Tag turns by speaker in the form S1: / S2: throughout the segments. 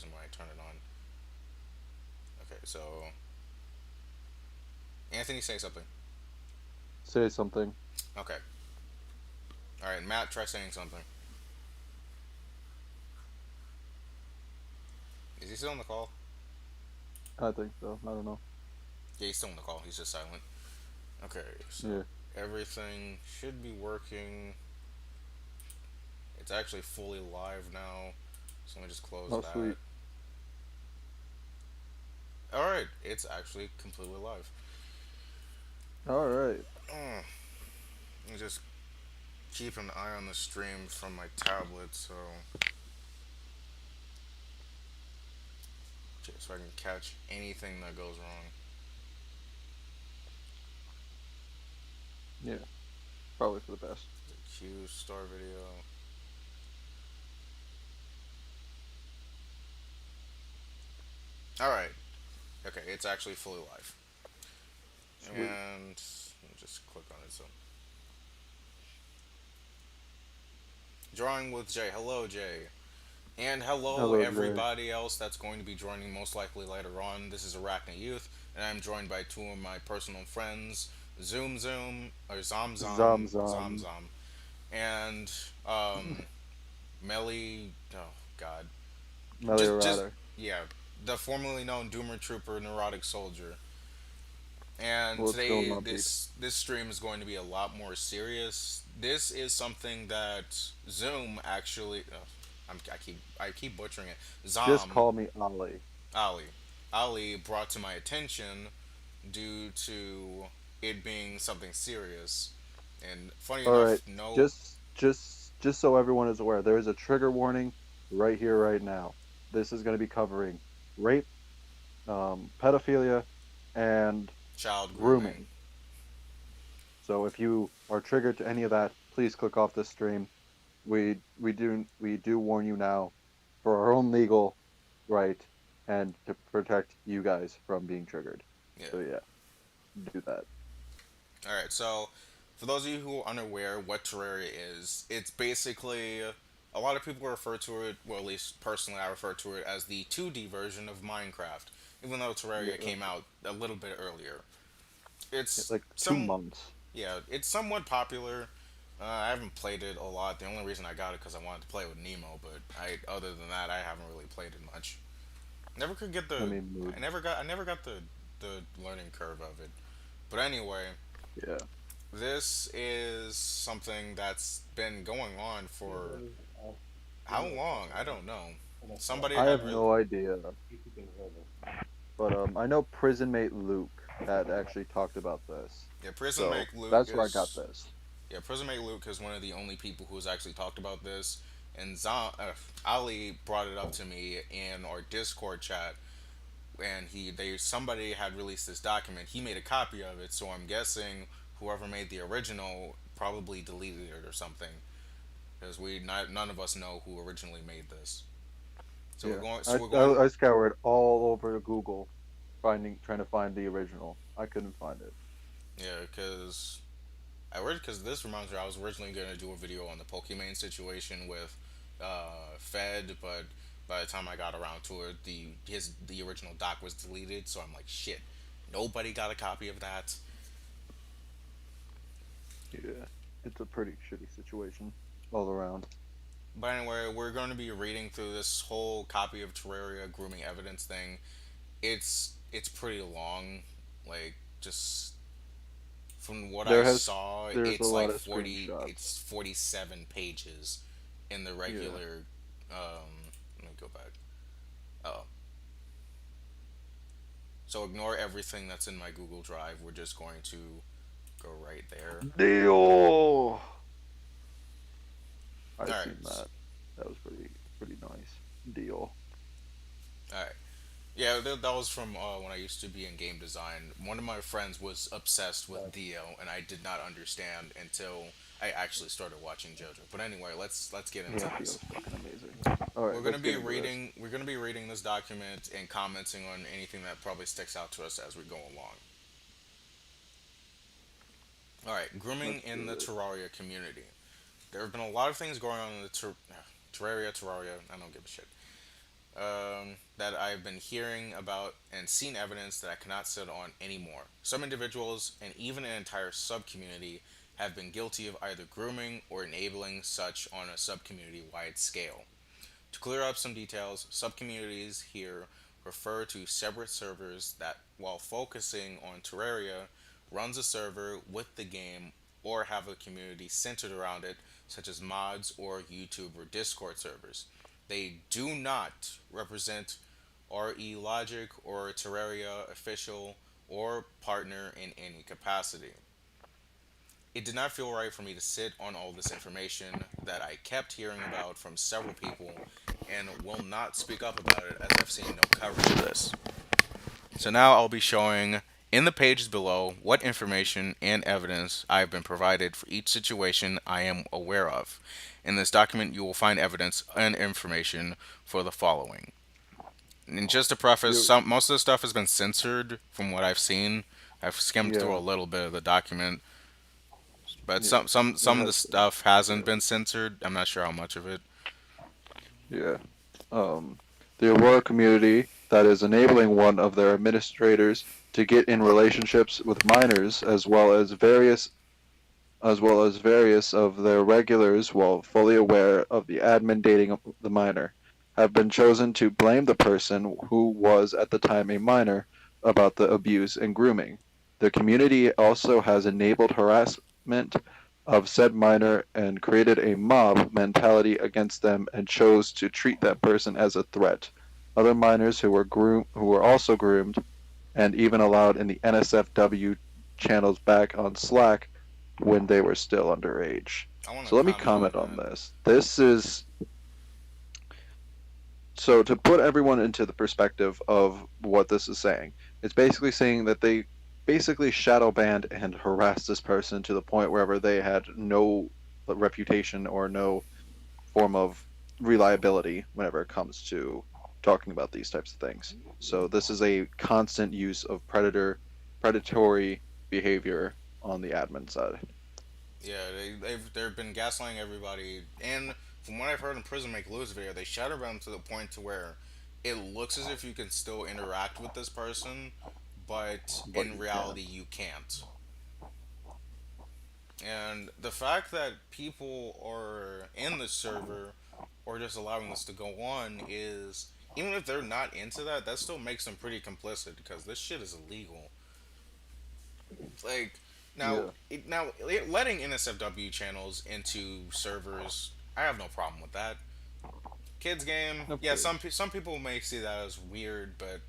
S1: present when I turn it on. Okay, so Anthony, say something.
S2: Say something.
S1: Okay. All right, Matt, try saying something. Is he still on the call?
S2: I think so. I don't know.
S1: Yeah, he's still on the call. He's just silent. Okay, so
S2: Yeah.
S1: everything should be working. It's actually fully live now. So let me just close
S2: Oh,
S1: that.
S2: sweet.
S1: All right, it's actually completely live.
S2: All right.
S1: I'm just keeping an eye on the stream from my tablet, so I can catch anything that goes wrong.
S2: Yeah. Probably for the best.
S1: The Q star video. All right. Okay, it's actually fully live.
S2: Sweet.
S1: And let me just click on it. So, drawing with Jay. Hello, Jay. And hello,
S2: Hello, Jay.
S1: everybody else that's going to be joining most likely later on. This is Arachna Youth, and I'm joined by two of my personal friends, Zoom Zoom, or Zom
S2: Zom
S1: Zom, Zom
S2: Zom.
S1: Zom, and Melly. Oh God, just
S2: Meliorator.
S1: yeah, the formerly known Doomer Trooper, Neurotic Soldier. And
S2: What's going
S1: today,
S2: on, peeps?
S1: this stream is going to be a lot more serious. This is something that Zoom actually. I keep butchering it.
S2: Just
S1: Zom
S2: call me Ali.
S1: Ali Ali brought to my attention due to it being something serious. And funny
S2: All right.
S1: enough, no.
S2: Just so everyone is aware, there is a trigger warning right here, right now. This is going to be covering rape, pedophilia, and
S1: Child grooming.
S2: grooming. So if you are triggered to any of that, please click off this stream. We do warn you now for our own legal right and to protect you guys from being triggered.
S1: Yeah.
S2: So yeah, do that.
S1: All right. So, for those of you who are unaware what Terraria is, it's basically a lot of people refer to it. Well, at least personally, I refer to it as the 2D version of Minecraft, even though
S2: Yeah,
S1: Terraria came out a little bit earlier. It's
S2: like two
S1: some
S2: months.
S1: Yeah, it's somewhat popular. I haven't played it a lot. The only reason I got it because I wanted to play with Nemo, but other than that, I haven't really played it much. Never could get
S2: I
S1: the
S2: mean, mood.
S1: I never got the learning curve of it. But anyway,
S2: Yeah.
S1: this is something that's been going on for how long? I don't know. Somebody
S2: I
S1: had
S2: have
S1: really
S2: no idea, but I know prison mate Luke had actually talked about this,
S1: yeah. Prison
S2: so
S1: Make Luke
S2: that's where I got
S1: is
S2: this.
S1: Yeah, Prison Make Luke is one of the only people who has actually talked about this, and Ali brought it up to me in our Discord chat, and somebody had released this document. He made a copy of it, so I'm guessing whoever made the original probably deleted it or something, because none of us know who originally made this. So we're
S2: Yeah,
S1: going. So
S2: I
S1: we're
S2: I,
S1: going.
S2: I scoured all over Google, trying to find the original. I couldn't find it.
S1: Yeah, because this reminds me, I was originally gonna do a video on the Pokimane situation with Fed, but by the time I got around to it, the original doc was deleted. So I'm like, shit, nobody got a copy of that.
S2: Yeah, it's a pretty shitty situation all around.
S1: But anyway, we're going to be reading through this whole copy of Terraria grooming evidence thing. It's pretty long, like just from what I saw,
S2: There's a
S1: it's
S2: lot
S1: like
S2: of
S1: 40.
S2: screenshots.
S1: It's 47 pages in the
S2: Yeah.
S1: regular. Let me go back. Oh, so ignore everything that's in my Google Drive. We're just going to go right there.
S2: Deal.
S1: All
S2: I
S1: right.
S2: seen that. That was pretty nice. Deal.
S1: All right. Yeah, that was from when I used to be in game design. One of my friends was obsessed with Dio, and I did not understand until I actually started watching JoJo. But anyway, let's get into
S2: Yeah,
S1: this.
S2: Dio's fucking amazing. All right, let's get into this.
S1: We're gonna be reading this document and commenting on anything that probably sticks out to us as we go along. All right, grooming
S2: Let's
S1: in
S2: do
S1: the
S2: this.
S1: Terraria community. There have been a lot of things going on in the Terraria. I don't give a shit. that I've been hearing about and seen evidence that I cannot sit on anymore. Some individuals and even an entire subcommunity have been guilty of either grooming or enabling such on a subcommunity wide scale. To clear up some details, subcommunities here refer to separate servers that, while focusing on Terraria, runs a server with the game or have a community centered around it, such as mods or YouTube or Discord servers. They do not represent RE Logic or Terraria official or partner in any capacity. It did not feel right for me to sit on all this information that I kept hearing about from several people and will not speak up about it as I've seen no coverage of this. So now I'll be showing in the pages below what information and evidence I have been provided for each situation I am aware of. In this document, you will find evidence and information for the following. And just to preface,
S2: You,
S1: most of the stuff has been censored from what I've seen. I've skimmed through a
S2: yeah,
S1: little bit of the document, but
S2: yeah. It
S1: some of the
S2: has been.
S1: stuff hasn't
S2: Yeah,
S1: been censored. I'm not sure how much of it.
S2: yeah. The Aurora community that is enabling one of their administrators to get in relationships with minors, as well as various of their regulars, while fully aware of the admin dating of the minor, have been chosen to blame the person who was at the time a minor about the abuse and grooming. The community also has enabled harassment of said minor and created a mob mentality against them and chose to treat that person as a threat. Other minors who were also groomed and even allowed in the NSFW channels back on Slack when they were still underage.
S1: I want to
S2: So let me
S1: comment on
S2: comment on
S1: that.
S2: this. This is so to put everyone into the perspective of what this is saying. It's basically saying that they basically shadow banned and harassed this person to the point wherever they had no reputation or no form of reliability whenever it comes to talking about these types of things. So this is a constant use of predatory behavior on the admin side.
S1: Yeah, they've been gaslighting everybody, and from what I've heard in Prison Make Lose video, they shadow them to the point to where it looks as if you can still interact with this person, but
S2: But
S1: in
S2: you
S1: reality
S2: can't.
S1: you can't. And the fact that people are in the server or just allowing this to go on is, even if they're not into that, that still makes them pretty complicit because this shit is illegal. Like
S2: Yeah.
S1: now letting NSFW channels into servers, I have no problem with that. Kids game,
S2: Of
S1: yeah,
S2: course.
S1: some people may see that as weird, but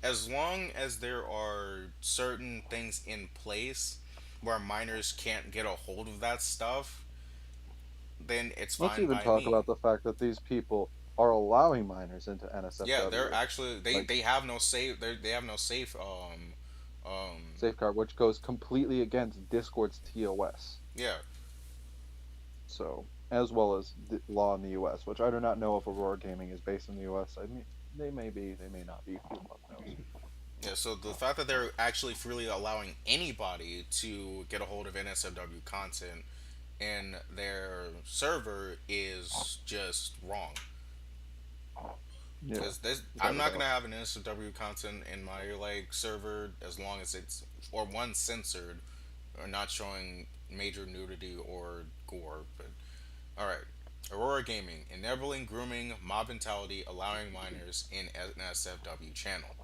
S1: as long as there are certain things in place where minors can't get a hold of that stuff, then it's
S2: Let's
S1: fine
S2: even
S1: by
S2: talk
S1: me.
S2: about the fact that these people are allowing minors into
S1: Yeah, they're
S2: NSFW.
S1: actually
S2: Like
S1: they have no safe they have no safe
S2: Safeguard, which goes completely against Discord's TOS.
S1: yeah.
S2: So, as well as the law in the US, which I do not know if Aurora Gaming is based in the US. I mean, they may be, they may not be. Who the fuck knows?
S1: Yeah, so the fact that they're actually freely allowing anybody to get a hold of NSFW content in their server is just wrong.
S2: Yeah,
S1: Because
S2: without
S1: I'm
S2: a
S1: not gonna
S2: doubt.
S1: have an NSFW content in my like server as long as it's or one censored or not showing major nudity or gore. But all right, Aurora Gaming enabling grooming, mob mentality, allowing minors in NSFW channel.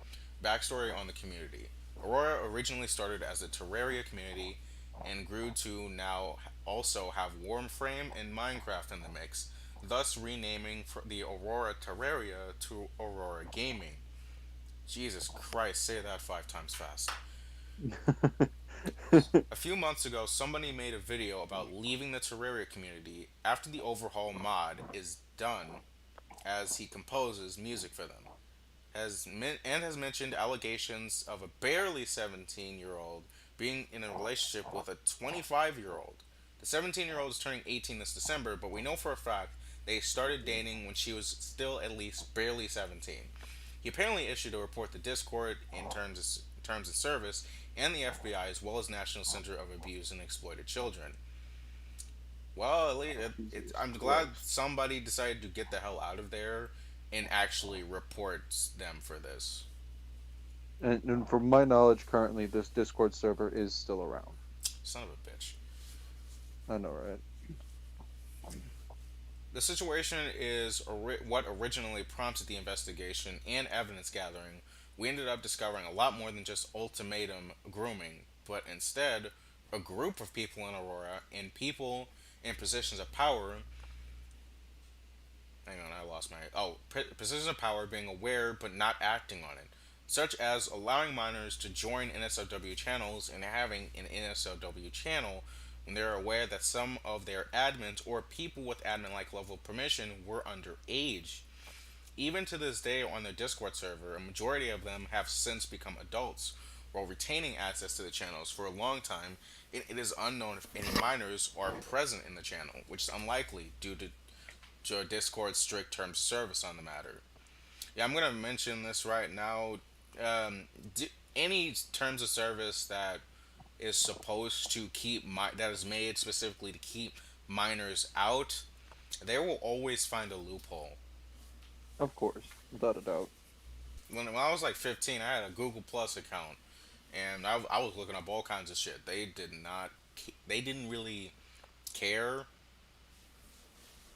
S1: Backstory on the community. Aurora originally started as a Terraria community and grew to now also have Warframe and Minecraft in the mix, thus renaming the Aurora Terraria to Aurora Gaming. Jesus Christ, say that 5 times fast. A few months ago, somebody made a video about leaving the Terraria community after the overhaul mod is done as he composes music for them. Has mentioned allegations of a barely 17-year-old being in a relationship with a 25-year-old. The 17-year-old is turning 18 this December, but we know for a fact they started dating when she was still at least barely 17. He apparently issued a report to Discord in terms of service and the FBI as well as National Center of Abused and Exploited Children. Well, at least
S2: Jesus
S1: I'm glad
S2: Christ.
S1: somebody decided to get the hell out of there and actually reports them for this.
S2: And from my knowledge, currently this Discord server is still around.
S1: Son of a bitch.
S2: I know, right?
S1: The situation is what originally prompted the investigation and evidence gathering. We ended up discovering a lot more than just ultimatum grooming, but instead, a group of people in Aurora and people in positions of power. Hang on, I lost my. Oh, positions of power being aware but not acting on it, such as allowing minors to join NSFW channels and having an NSFW channel when they're aware that some of their admins or people with admin like level of permission were underage. Even to this day on their Discord server, a majority of them have since become adults. While retaining access to the channels for a long time, it is unknown if any minors are present in the channel, which is unlikely due to Discord's strict terms of service on the matter. Yeah, I'm gonna mention this right now. Any terms of service that is supposed to that is made specifically to keep minors out, they will always find a loophole.
S2: Of course, without a doubt.
S1: When I was like 15, I had a Google Plus account, and I was looking up all kinds of shit. They didn't really care.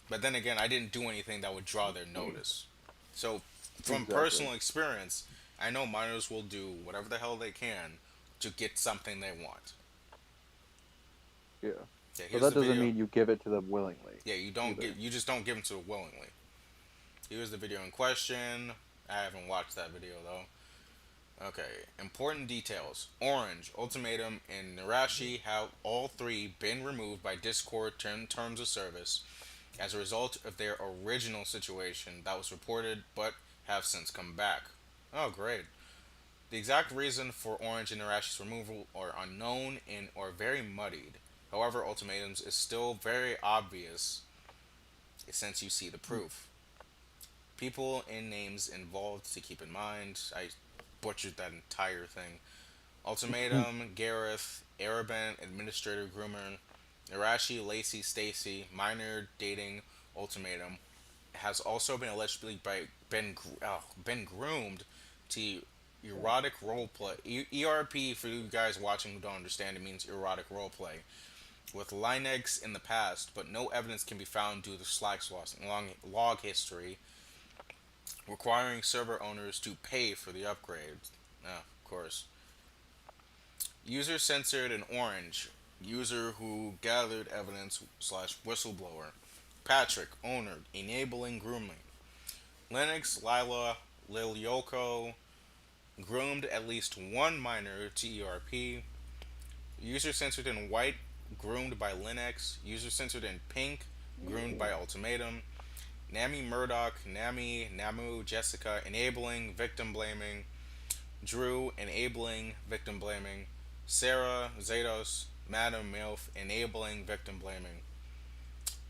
S1: But then again, I didn't do anything that would draw their notice. So, from
S2: Exactly.
S1: personal experience, I know minors will do whatever the hell they can to get something they want.
S2: Yeah.
S1: Yeah,
S2: But
S1: here's
S2: that
S1: the
S2: doesn't
S1: video.
S2: mean you give it to them willingly
S1: Yeah,
S2: either.
S1: you just don't give them to it willingly. Here's the video in question. I haven't watched that video though. Okay, important details. Orange, Ultimatum, and Narashi have all three been removed by Discord terms of service as a result of their original situation that was reported but have since come back. Oh, great. The exact reason for Orange and Narashi's removal are unknown and are very muddied. However, Ultimatums is still very obvious since you see the proof. People and names involved to keep in mind. I butchered that entire thing. Ultimatum, Gareth, Arabin, Administrator Groomer, Narashi, Lacey, Stacy, Minor Dating, Ultimatum, has also been allegedly been groomed to erotic roleplay. ERP, for you guys watching who don't understand, it means erotic roleplay with Linux in the past, but no evidence can be found due to Slack's long log history, requiring server owners to pay for the upgrades. Of course. User censored in orange. User who gathered evidence slash whistleblower. Patrick, owner, enabling grooming. Linux, Lila, Lilyoko, groomed at least one minor to ERP. User censored in white, groomed by Linux. User censored in pink, groomed by Ultimatum. Nami Murdoch, Nami, Namu, Jessica, enabling victim blaming. Drew, enabling victim blaming. Sarah, Zados, Madam MILF, enabling victim blaming.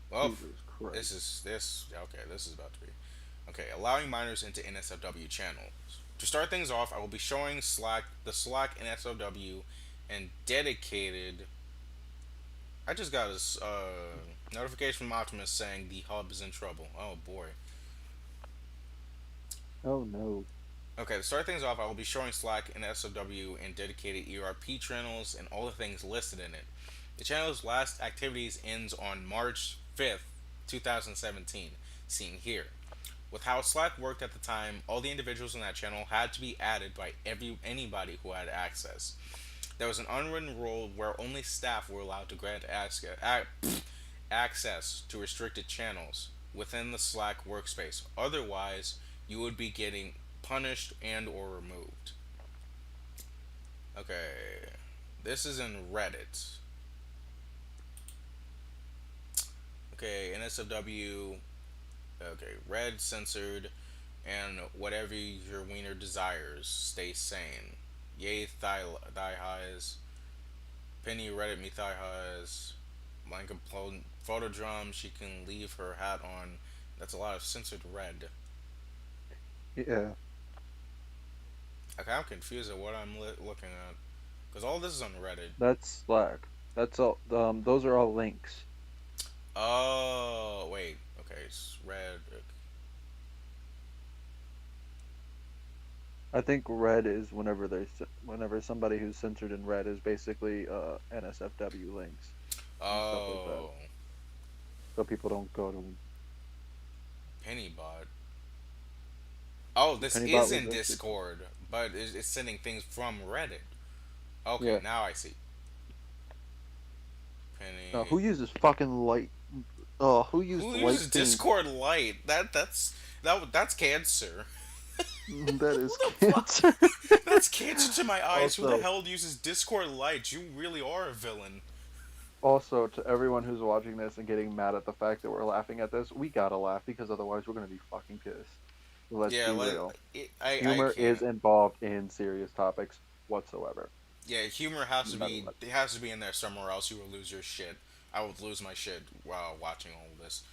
S1: Well,
S2: Jesus
S1: this
S2: Christ.
S1: is this okay. This is about to be okay. Allowing minors into NSFW channels. To start things off, I will be showing the Slack NSFW, and dedicated. I just got a notification from Optimus saying the hub is in trouble. Oh boy.
S2: Oh no.
S1: Okay, to start things off, I will be showing Slack and SOW and dedicated ERP channels and all the things listed in it. The channel's last activities ends on March 5th, 2017, seen here. With how Slack worked at the time, all the individuals in that channel had to be added by anybody who had access. There was an unwritten rule where only staff were allowed to grant access to restricted channels within the Slack workspace. Otherwise, you would be getting punished and or removed. Okay. This is in Reddit. Okay, NSFW. Okay, red censored and whatever your wiener desires, stay sane. Yay thigh highs. Penny Reddit me thigh highs. Blanca photo drum, she can leave her hat on. That's a lot of censored red.
S2: Yeah.
S1: Okay, I'm confused at what I'm looking at. Because all this is on Reddit.
S2: That's Slack. That's all. Those are all links.
S1: Oh, wait. Okay, it's red.
S2: I think red is whenever somebody who's censored in red is basically NSFW links and stuff like that,
S1: Oh,
S2: so people don't go to
S1: Pennybot. Oh, this
S2: Pennybot
S1: is
S2: was
S1: in
S2: actually
S1: Discord, but it's sending things from Reddit. Okay,
S2: yeah.
S1: now I see. Penny.
S2: Who uses fucking light? Oh, who used
S1: Who
S2: light
S1: uses
S2: theme?
S1: Discord Lite? That's cancer.
S2: That is
S1: What the fuck?
S2: cancer.
S1: That's cancer to my eyes. Who the
S2: also,
S1: hell uses Discord Lite? You really are a villain.
S2: also to everyone who's watching this and getting mad at the fact that we're laughing at this, we gotta laugh because otherwise we're gonna be fucking pissed. Let's
S1: Yeah,
S2: be real.
S1: I
S2: Humor
S1: can't.
S2: is involved in serious topics whatsoever.
S1: Yeah, humor has to
S2: No matter
S1: be
S2: what.
S1: it has to be in there somewhere else. You will lose your shit. I would lose my shit while watching all of this.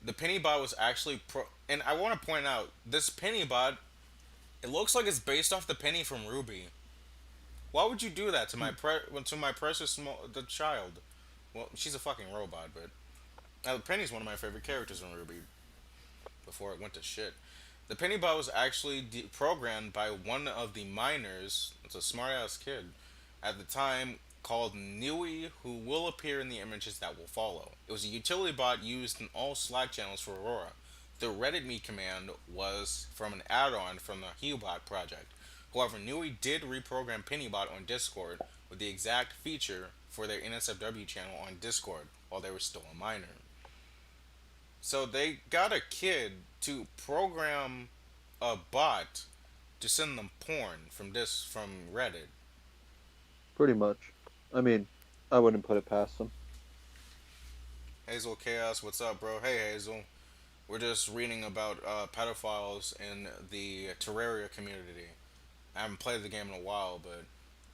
S1: The Pennybot was actually and I want to point out this Pennybot. It looks like it's based off the Penny from Ruby. Why would you do that to my precious the child? Well, she's a fucking robot, but Penny's one of my favorite characters in Ruby. Before it went to shit, the Pennybot was actually programmed by one of the miners. It's a smart ass kid at the time called Nui, who will appear in the images that will follow. It was a utility bot used in all Slack channels for Aurora. The Reddit me command was from an add-on from the Hubot project. However, Nui did reprogram Pennybot on Discord with the exact feature for their NSFW channel on Discord while they were still a minor. So they got a kid to program a bot to send them porn from Reddit.
S2: Pretty much. I mean, I wouldn't put it past them.
S1: Hazel Chaos, what's up, bro? Hey, Hazel. We're just reading about pedophiles in the Terraria community. I haven't played the game in a while, but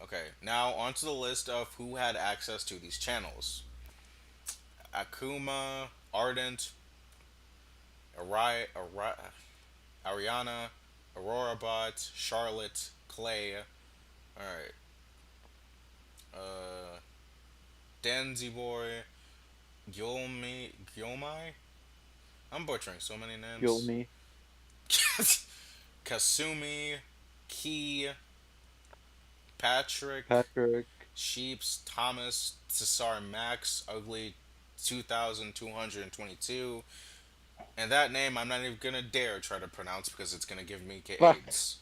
S1: okay. Now onto the list of who had access to these channels: Akuma, Ardent, Ariana, Aurora Bot, Charlotte, Clay. All right. Uh, Denzi Boy, Gyomai. I'm butchering so many
S2: Kill
S1: names.
S2: me,
S1: Kasumi, Key, Patrick,
S2: Patrick.
S1: Sheeps, Thomas, Cesar Max, Ugly, 2222, and that name I'm not even gonna dare try to pronounce because it's gonna give me
S2: Facts.
S1: AIDS.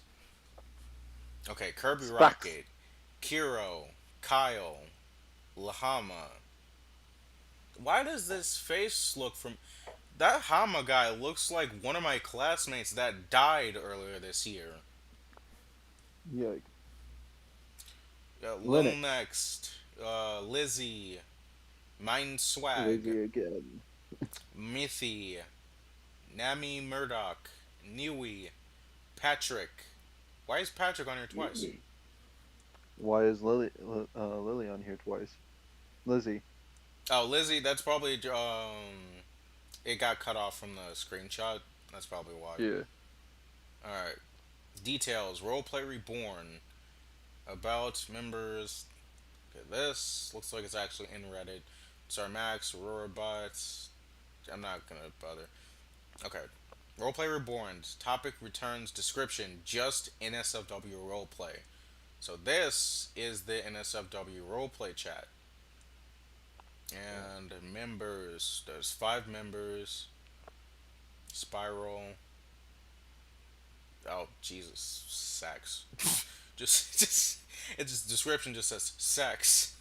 S1: Okay, Kirby
S2: Facts.
S1: Rocket, Kiro, Kyle, Lahama. Why does this face look from that Hama guy looks like one of my classmates that died earlier this year.
S2: Yikes.
S1: Lil
S2: Linux.
S1: Next, Lizzie, Mind Swag,
S2: Lizzie again.
S1: Mithy, Nami Murdoch, Niwi, Patrick. Why is Patrick on here twice?
S2: Why is Lily on here twice? Lizzie.
S1: Oh, Lizzie, that's probably it got cut off from the screenshot. That's probably why.
S2: Yeah.
S1: All right. Details: Roleplay Reborn. About members. Okay, this looks like it's actually in Reddit. Sorry, Max, Aurora Bots. I'm not gonna bother. Okay. Roleplay Reborn. Topic returns description. Just NSFW roleplay. So this is the NSFW roleplay chat. And members. There's 5 members. Spiral. Oh Jesus, sex. just its description just says sex.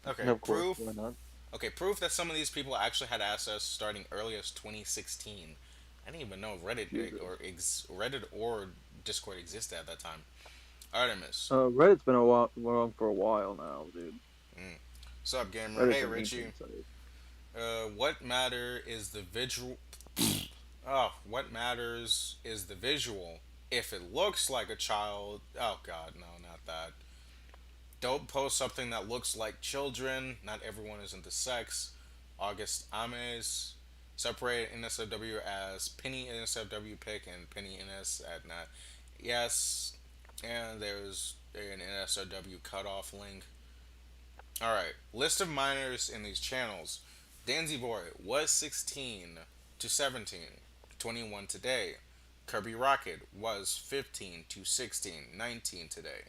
S1: Okay,
S2: Of course.
S1: proof.
S2: Why not?
S1: Okay, proof that some of these people actually had access starting early as 2016. I didn't even know
S2: Jesus.
S1: Reddit or Discord existed at that time. Artemis,
S2: Reddit's been around for a while now, dude.
S1: what's up, gamer?
S2: Reddit's
S1: Hey,
S2: an
S1: Richie.
S2: ancient site.
S1: What matter is the visual? Oh, what matters is the visual. If it looks like a child, oh god, no, not that. Don't post something that looks like children. Not everyone is into sex. August Ames. Separate NSFW as Penny NSFW pick and Penny NS at not. Yes. And there's an NSFW cutoff link. Alright. List of minors in these channels. Danzy Boy was 16 to 17. 21 today. Kirby Rocket was 15 to 16, 19 today.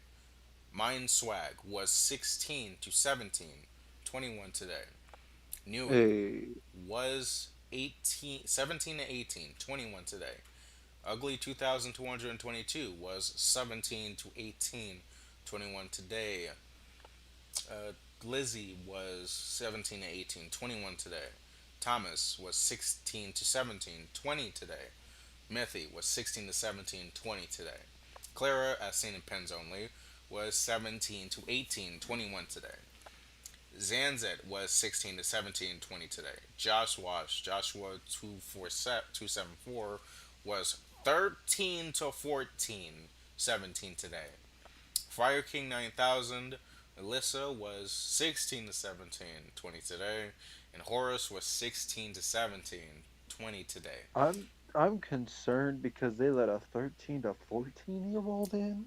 S1: Mind Swag was 16 to 17, 21 today. Nui
S2: Hey,
S1: was 17 to 18, 21 today. Ugly 2222 was 17 to 18, 21 today. Uh, Lizzie was 17 to 18, 21 today. Thomas was 16 to 17, 20 today. Mithy was 16 to 17, 20 today. Clara, as seen in pens only, was 17 to 18, 21 today. Zanzet was 16 to 17, 20 today. Joshua 274 was 13 to 14, 17 today. Fire King 9000, Alyssa was 16 to 17, 20 today. And Horus was 16 to 17, 20 today.
S2: I'm concerned because they let a 13 to 14-year-old in.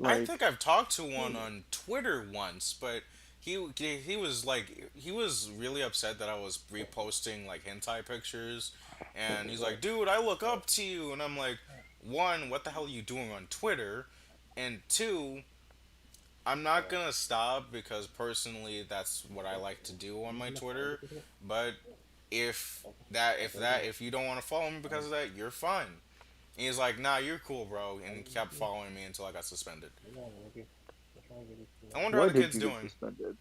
S1: I think
S2: Like,
S1: I've talked to one on Twitter once, but he was like he was really upset that I was reposting like hentai pictures, and he's like, "Dude, I look up to you," and I'm like, one, what the hell are you doing on Twitter, and two, I'm not gonna stop because personally that's what I like to do on my Twitter, but if you don't want to follow me because of that, you're fine. And he's like, "Nah, you're cool, bro," and he kept following me until I got suspended. I wonder how
S2: why
S1: the
S2: did
S1: kid's
S2: you get
S1: doing.
S2: suspended?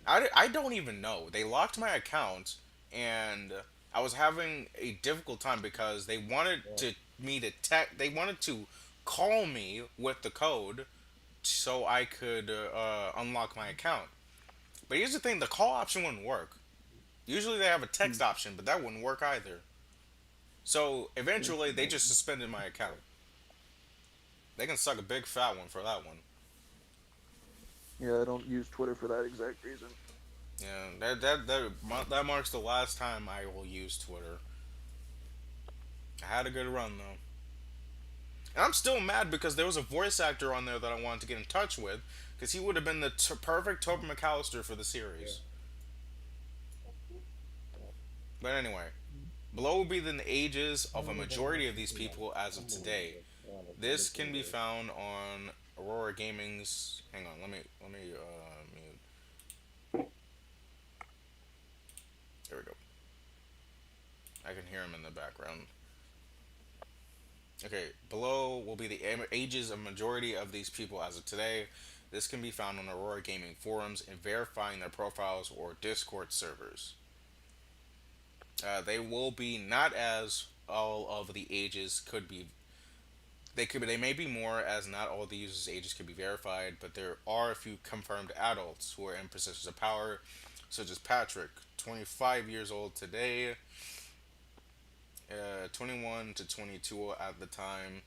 S1: I don't even know. They locked my account, and I was having a difficult time because they wanted to me to they wanted to call me with the code so I could unlock my account. But here's the thing: the call option wouldn't work. Usually they have a text option, but that wouldn't work either. So eventually they just suspended my account. They can suck a big fat one for that one.
S2: Yeah, I don't use Twitter for that exact reason.
S1: Yeah, that marks the last time I will use Twitter. I had a good run though, and I'm still mad because there was a voice actor on there that I wanted to get in touch with because he would have been the perfect Tobin McAllister for the series. But anyway, below will be the ages of a majority of these people as of today. This can be found on Aurora Gaming's. Hang on, let me mute. There we go. I can hear him in the background. Okay, below will be the ages of majority of these people as of today. This can be found on Aurora Gaming forums and verifying their profiles or Discord servers. They will be not as all of the ages could be. They may be more as not all the users' ages can be verified, but there are a few confirmed adults who are in positions of power, such as Patrick, 25 years old today, 21 to 22 at the time,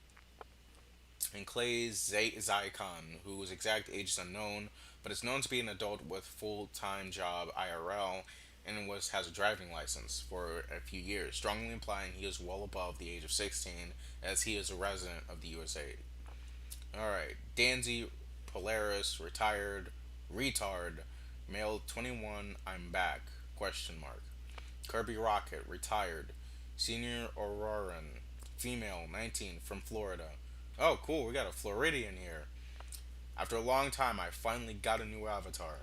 S1: and Clay Zycon, whose exact age is unknown, but is known to be an adult with full-time job IRL and has a driving license for a few years, strongly implying he is well above the age of 16 as he is a resident of the USA. All right, Danzy Polaris retired retard male 21 I'm back question mark. Kirby Rocket retired senior Auroran female 19 from Florida. Oh, cool. We got a Floridian here. After a long time, I finally got a new avatar.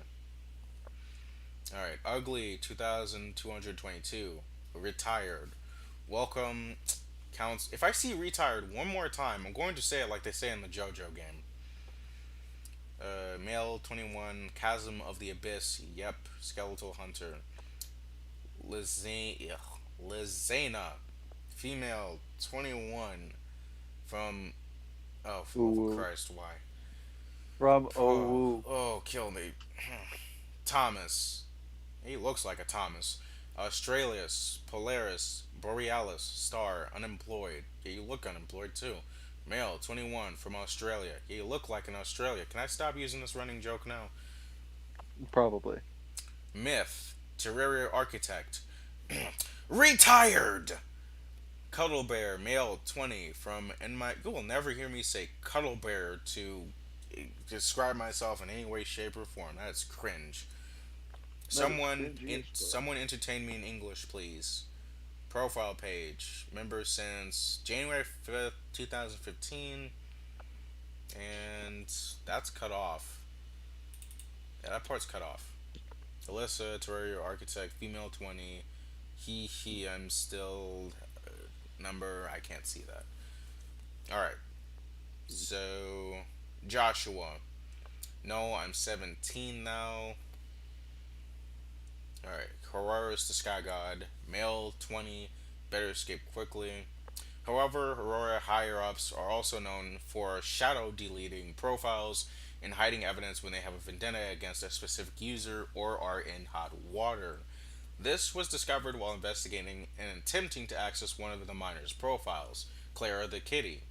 S1: All right, ugly 2222 retired. Welcome counts. If I see retired one more time, I'm going to say it like they say in the JoJo game. Male 21, Chasm of the Abyss. Yep, Skeletal Hunter. Lizana, Lizana, female 21 from. Oh
S2: Ooh,
S1: Christ, why?
S2: from
S1: Oh,
S2: Owu.
S1: oh, kill me. Thomas. He looks like a Thomas. Australis, Polaris, Borealis, Star, unemployed. Yeah, you look unemployed too. Male, 21, from Australia. Yeah, you look like an Australia. Can I stop using this running joke now?
S2: Probably.
S1: Myth, Terraria Architect. Retired! Cuddle Bear, male, 20, from and my. You will never hear me say Cuddle Bear to describe myself in any way, shape, or form. That's cringe.
S2: That is cringy as fuck.
S1: Someone entertain me in English, please. Profile page. Member since January 5th, 2015. And that's cut off. Yeah, that part's cut off. Alyssa, Terraria Architect, female 20. I'm still. Number, I can't see that. Alright, so. Joshua. No, I'm 17 now. Alright, Aurora's the Sky God. Male 20. Better escape quickly. However, Aurora higher ups are also known for shadow deleting profiles and hiding evidence when they have a vendetta against a specific user or are in hot water. This was discovered while investigating and attempting to access one of the minor's profiles, Clara the Kitty.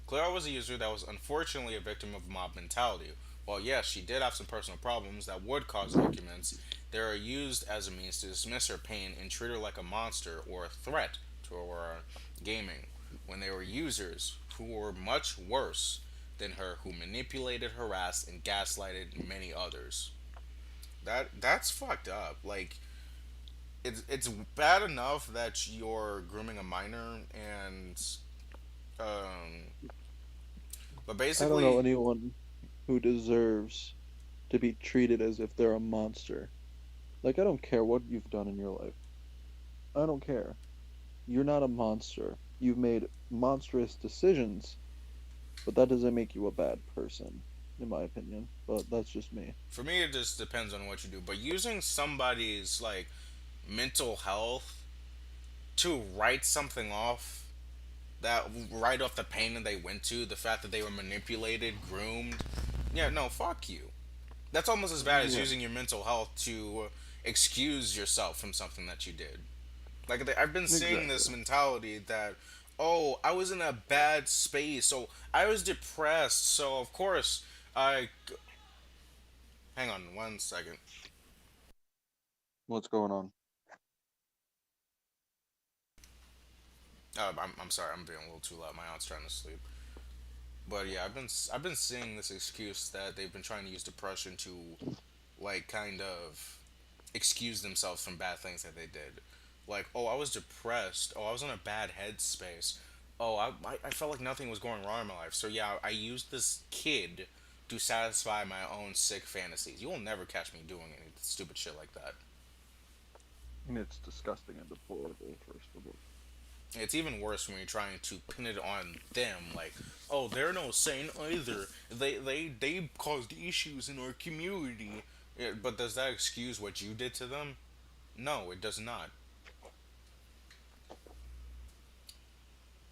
S1: Clara was a user that was unfortunately a victim of mob mentality. While yes, she did have some personal problems that would cause arguments, they are used as a means to dismiss her pain and treat her like a monster or a threat to Aurora Gaming, when they were users who were much worse than her, who manipulated, harassed, and gaslighted many others. That's fucked up. Like it's bad enough that you're grooming a minor and um but
S2: I don't know
S1: basically
S2: anyone who deserves to be treated as if they're a monster. Like, I don't care what you've done in your life. I don't care. You're not a monster. You've made monstrous decisions, but that doesn't make you a bad person, in my opinion. But that's just me.
S1: for me it just depends on what you do. But using somebody's like mental health to write something off, that write off the pain that they went to, the fact that they were manipulated, groomed. Yeah, no, fuck you. That's almost as bad as
S2: Yeah,
S1: using your mental health to excuse yourself from something that you did. Like I've been seeing
S2: exactly.
S1: this mentality that, oh, I was in a bad space, so I was depressed, so of course I. Hang on 1 second.
S2: What's going on?
S1: I'm sorry, I'm being a little too loud. My aunt's trying to sleep. But yeah, I've been seeing this excuse that they've been trying to use depression to, like, kind of excuse themselves from bad things that they did. Like, oh, I was depressed. Oh, I was in a bad headspace. Oh, I felt like nothing was going wrong in my life. So, yeah, I used this kid to satisfy my own sick fantasies. You will never catch me doing any stupid shit like that.
S2: And it's disgusting and deplorable, first of all.
S1: It's even worse when you're trying to pin it on them, like, oh, they're no saint either. They caused issues in our community. Yeah, but does that excuse what you did to them? No, it does not.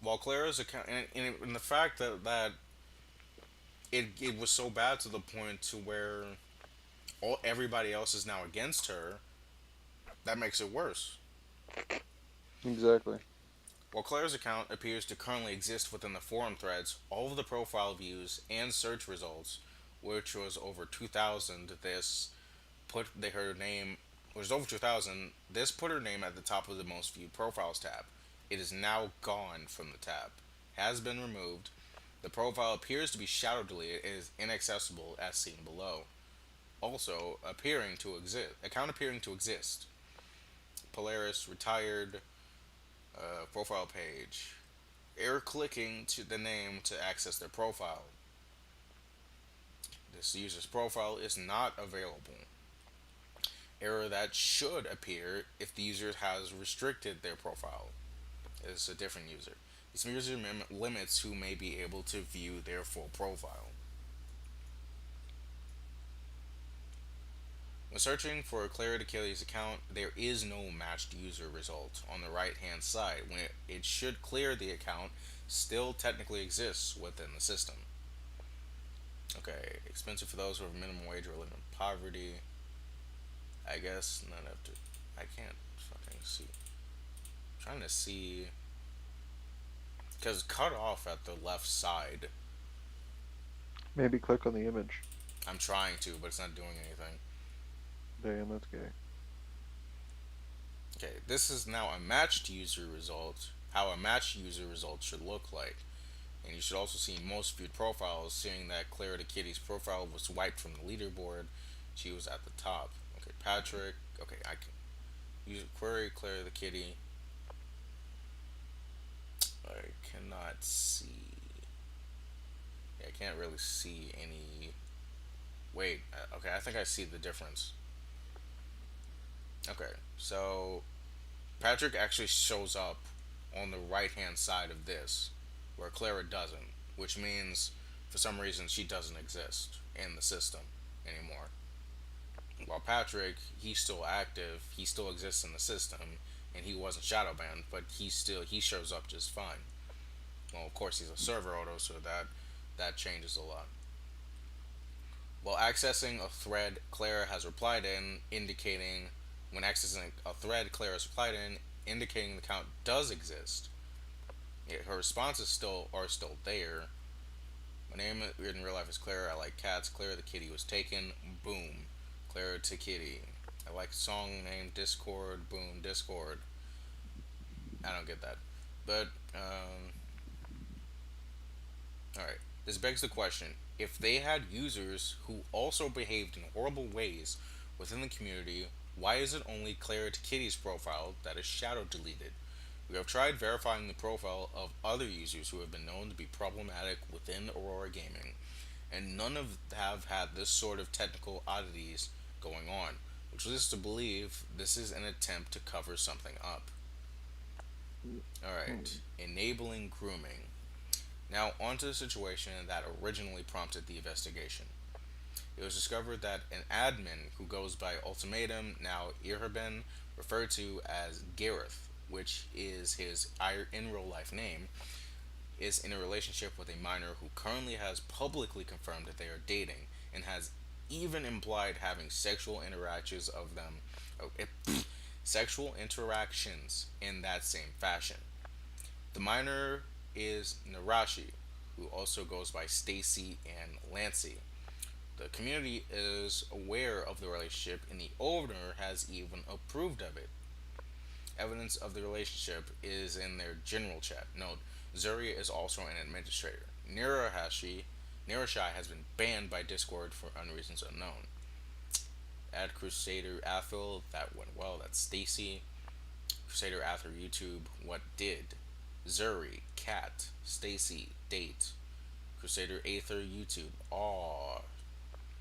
S1: While Clara's account, and the fact that it was so bad to the point to where everybody else is now against her, that makes it worse.
S2: Exactly.
S1: While Claire's account appears to currently exist within the forum threads, all of the profile views and search results, which was over 2,000, this her name, which is over 2,000, this put her name at the top of the most viewed profiles tab. It is now gone from the tab, has been removed. The profile appears to be shadow deleted and is inaccessible as seen below. Also, account appearing to exist. Polaris retired, profile page. Error clicking to the name to access their profile. This user's profile is not available. Error that should appear if the user has restricted their profile. It's a different user. This user limits who may be able to view their full profile. When searching for a Clara Achilles account, there is no matched user result on the right hand side when it should clear the account still technically exists within the system. Okay, expensive for those who have minimum wage or live in poverty. I guess not up to. I can't fucking see. I'm trying to see. Because cut off at the left side.
S2: Maybe click on the image.
S1: I'm trying to, but it's not doing anything.
S2: Damn, that's gay.
S1: Okay, this is now a matched user result. How a matched user result should look like. And you should also see most viewed profiles, seeing that Clara the Kitty's profile was wiped from the leaderboard. She was at the top. Okay, Patrick. Okay, I can use query Clara the Kitty. I cannot see. Yeah, I can't really see any. Wait, okay, I think I see the difference. Okay, so Patrick actually shows up on the right hand side of this, where Clara doesn't, which means for some reason she doesn't exist in the system anymore. While Patrick, he's still active, he still exists in the system, and he wasn't shadow banned, but he shows up just fine. Well, of course he's a server auto, so that changes a lot. While accessing a thread, Clara has replied in, indicating when accessing a thread, Clara has replied in, indicating the count does exist. Yeah, her responses still are still there. My name in real life is Clara. I like cats. Clara the kitty was taken. Boom. Clara to kitty. I like song name Discord. Boom. Discord. I don't get that, but all right. This begs the question: if they had users who also behaved in horrible ways within the community, why is it only Clara to Kitty's profile that is shadow deleted? We have tried verifying the profile of other users who have been known to be problematic within Aurora Gaming, and none of have had this sort of technical oddities going on, which leads us to believe this is an attempt to cover something up. Alright,
S2: Hmm.
S1: enabling grooming. Now, onto the situation that originally prompted the investigation. It was discovered that an admin who goes by Ultimatum, now Irhaben, referred to as Gareth, which is his in real life name, is in a relationship with a minor who currently has publicly confirmed that they are dating and has even implied having sexual interactions of them, oh, sexual interactions in that same fashion. The minor is Narashi, who also goes by Stacy and Lancey. The community is aware of the relationship, and the owner has even approved of it. Evidence of the relationship is in their general chat. Note, Zuria is also an administrator. Nirashai has been banned by Discord for unreasons unknown. Add Crusader Athel, that went well, that's Stacy. Crusader Athel YouTube, what did? Zuri, Cat, Stacy, Date. Crusader Aether YouTube, aw.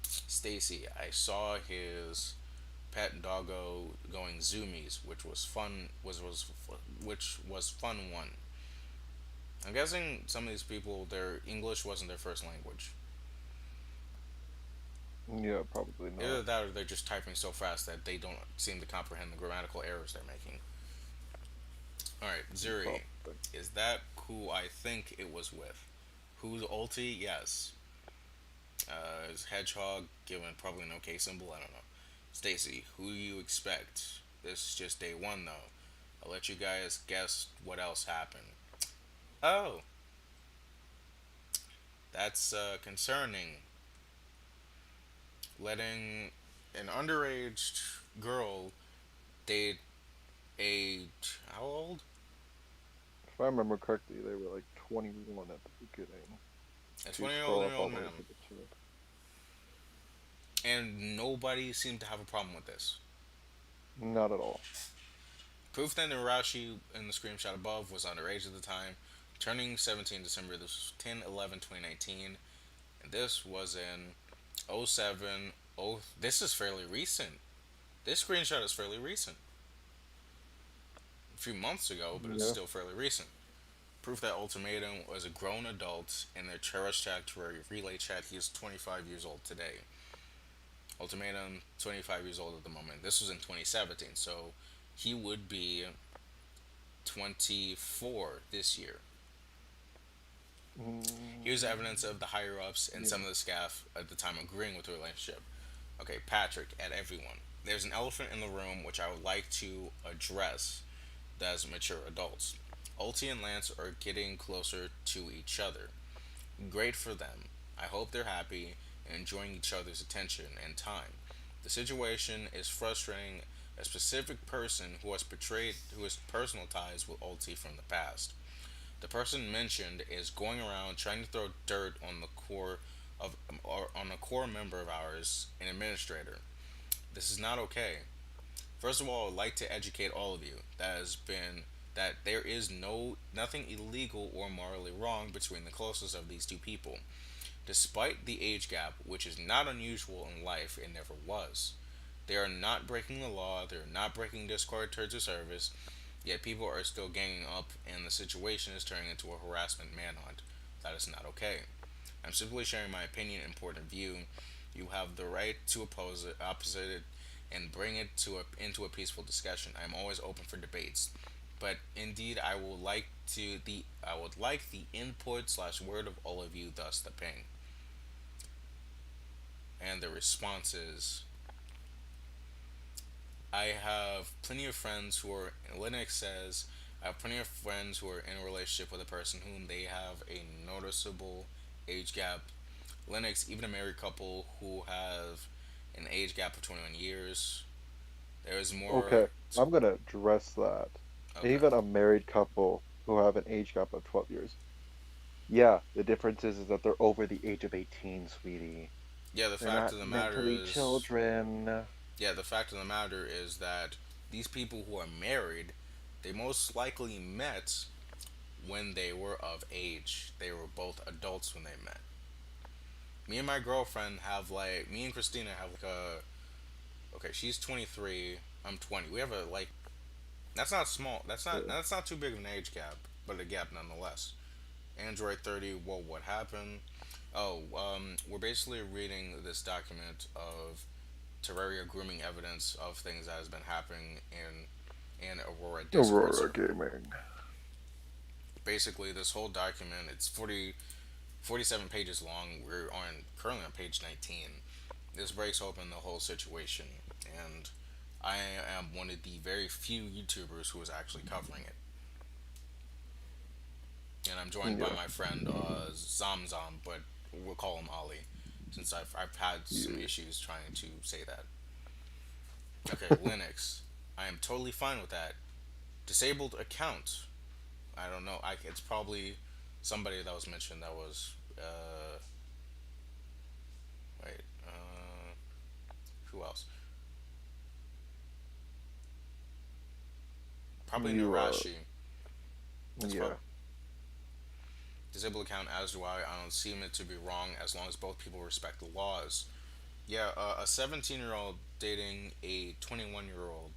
S1: Stacy, I saw his pet doggo going zoomies, which was fun. Which was fun one. I'm guessing some of these people, their English wasn't their first language.
S2: Yeah, probably
S1: Either
S2: not.
S1: that, or they're just typing so fast that they don't seem to comprehend the grammatical errors they're making. All right, Zuri,
S2: Probably.
S1: is that who I think it was with? Who's ulti? Yes. Is Hedgehog given probably an okay symbol? I don't know. Stacy, who do you expect? This is just day one though. I'll let you guys guess what else happened. Oh, that's concerning. Letting an underage girl date a how old?
S2: If I remember correctly, they were like 21 at the beginning.
S1: A
S2: If you
S1: 20-year-old
S2: scroll
S1: year
S2: up all
S1: old
S2: the way
S1: man,
S2: to the top.
S1: and nobody seemed to have a problem with this.
S2: Not at all.
S1: Proof that Narashi in the screenshot above was underage at the time, turning 17 December. This was 10/11/2019, and this was in '07. Oh, this is fairly recent. This screenshot is fairly recent. A few months ago, but it's
S2: Yeah.
S1: still fairly recent. Proof that Ultimatum was a grown adult in their Cherish Chat Terraria Relay Chat. He is 25 years old today. Ultimatum, 25 years old at the moment. This was in 2017, so he would be 24 this year. Here's evidence
S2: Mm,
S1: of the higher ups and some
S2: yeah.
S1: of the staff at the time agreeing with the relationship. Okay, Patrick, at everyone. There's an elephant in the room which I would like to address as mature adults. Ulti and Lance are getting closer to each other. Great for them. I hope they're happy and enjoying each other's attention and time. The situation is frustrating a specific person who has personal ties with Ulti from the past. The person mentioned is going around trying to throw dirt on the core of or on a core member of ours, an administrator. This is not okay. First of all, I'd like to educate all of you that has been that there is nothing illegal or morally wrong between the closest of these two people. Despite the age gap, which is not unusual in life, it never was. They are not breaking the law, they're not breaking Discord terms of service, yet people are still ganging up and the situation is turning into a harassment manhunt. That is not okay. I'm simply sharing my opinion and point of view. You have the right to oppose it, opposite it, and bring it into a peaceful discussion. I'm always open for debates, but indeed, I would like the input slash word of all of you. Thus, the ping and the responses. I have plenty of friends who are. Linux says I have plenty of friends who are in a relationship with a person whom they have a noticeable age gap. Linux, even a married couple who have an age gap of 21 years. There is more.
S2: Okay, I'm gonna address that.
S1: Okay.
S2: Even a married couple who have an age gap of 12 years. Yeah, the difference is that they're over the age of 18, sweetie.
S1: Yeah, the
S2: They're
S1: fact
S2: not
S1: of the matter
S2: mentally
S1: is.
S2: children.
S1: Yeah, the fact of the matter is that these people who are married, they most likely met when they were of age. They were both adults when they met. Me and my girlfriend have like me and Christina have like a okay, she's 23, I'm 20. We have a like that's not small.
S2: Yeah.
S1: That's not too big of an age gap, but a gap nonetheless. Android 30, well, what happened? Oh, we're basically reading this document of Terraria grooming evidence of things that has been happening in Aurora Discord
S2: Aurora
S1: server.
S2: Gaming.
S1: Basically, this whole document, it's 47 pages long. We're on currently on page 19. This breaks open the whole situation, and I am one of the very few YouTubers who is actually covering it. And I'm joined by
S2: Yeah,
S1: my friend Zamzam, but we'll call him Ali, since I've had some
S2: yeah.
S1: issues trying to say that. Okay, Linux. I am totally fine with that. Disabled account. I don't know. It's probably somebody that was mentioned that was wait who else? Probably
S2: You,
S1: Narashi. That's
S2: yeah.
S1: probably disabled account. As do I. I don't seem it to be wrong as long as both people respect the laws. Yeah, a 17-year-old dating a 21-year-old,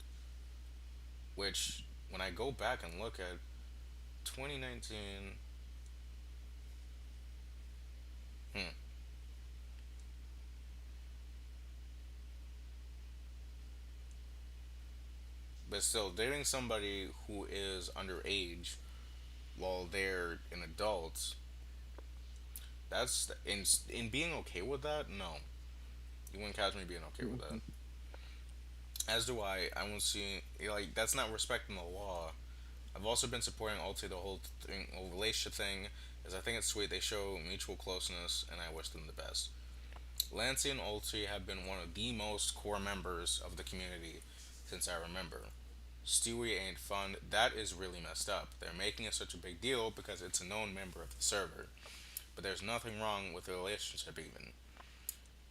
S1: which when I go back and look at 2019, hmm, but still dating somebody who is underage while they're an adult, that's in being okay with that. No, you wouldn't catch me being okay with that. As do I. I won't see like that's not respecting the law. I've also been supporting Ulti the whole whole relationship thing, as I think it's sweet. They show mutual closeness, and I wish them the best. Lance and Ulti have been one of the most core members of the community since I remember. Stewie ain't fun. That is really messed up. They're making it such a big deal because it's a known member of the server. But there's nothing wrong with the relationship, even.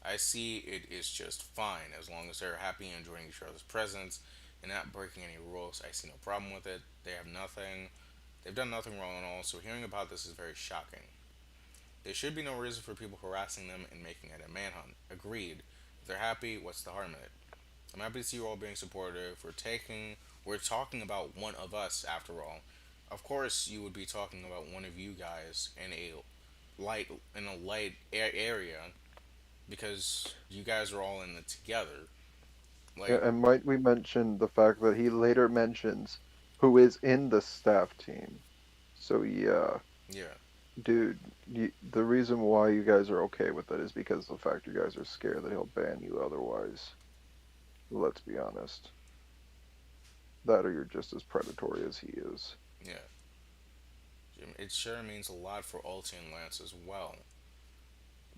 S1: I see it is just fine as long as they're happy and enjoying each other's presence and not breaking any rules. I see no problem with it. They've done nothing wrong at all, so hearing about this is very shocking. There should be no reason for people harassing them and making it a manhunt. Agreed. If they're happy, what's the harm in it? I'm happy to see you all being supportive. We're talking about one of us after all. Of course, you would be talking about one of you guys light in a area because you guys are all in it together.
S2: Yeah,
S1: Like,
S2: and might we mention the fact that he later mentions who is in the staff team. So yeah,
S1: yeah,
S2: dude, the reason why you guys are okay with it is because of the fact you guys are scared that he'll ban you otherwise. Let's be honest. That or you're just as predatory as he is.
S1: yeah. It sure means a lot for Ulti and Lance as well.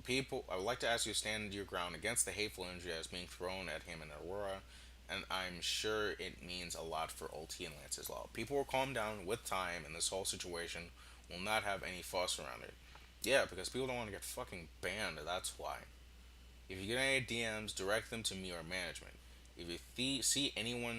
S1: I would like to ask you to stand your ground against the hateful energy that is being thrown at him in Aurora, and I'm sure it means a lot for Ulti and Lance as well. People will calm down with time, and this whole situation will not have any fuss around it. Yeah, because people don't want to get fucking banned, that's why. If you get any DMs, direct them to me or management. If you see anyone